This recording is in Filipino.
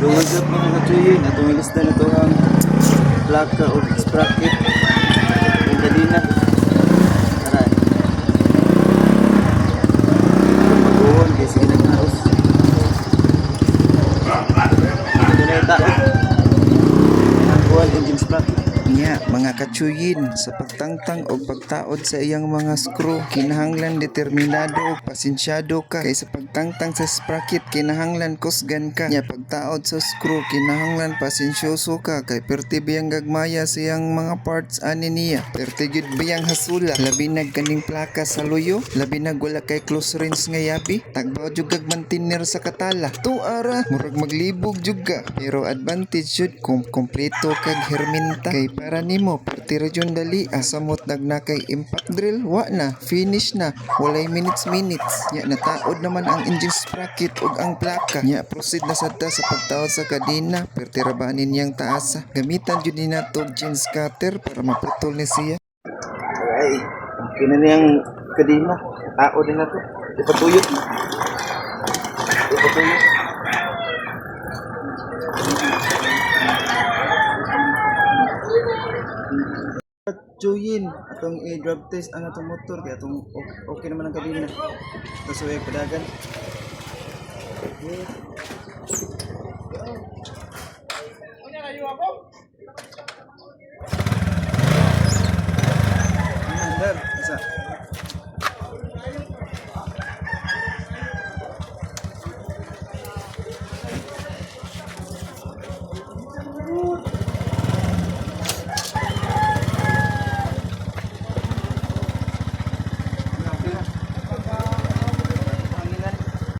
So what's up mga ka-Chuyin? Atong ilista na ito ang plaka o sprocket ng kadina. Tara. Mag-uwan kasi nag-aros. Ito na yung tao. Mag-uwan engine sprocket. Nya mga ka-Chuyin, sa pagtangtang o pagtaod sa iyang mga screw, kinahanglan determinado o pasensyado ka. Kay sa pagtangtang sa sprocket, kinahanglan kusgan ka. Nya pagtaod sa screw, kinahanglan pasensyoso ka. Kay perti biyang gagmaya sa iyang mga parts ani niya. Perti gyud biyang hasula. Labi na ganing plaka sa luyo, labi na wala kay close range nga yabi. Tagbaw jud kag mantinner sa katala. Tuara, murag maglibog jud ka. Pero advantage jud kung kompleto kag herminta. Kay para nimo perti ra jud dali asamot nagnakay impact drill wa na finish na walay minutes nya nataod naman ang engine sprocket ug ang plaka nya proceed na sadta sa pagtaod sa kadina perti ra ba ninyang taasa gamitan jud ni nato og chain cutter para maputol ni siya. Ay kini niyang kadina ao din na to ipatuyot Chuyin, atong i-drop test ang atong motor kaya atong okay naman ang kadina. Tapos padagan. Okay.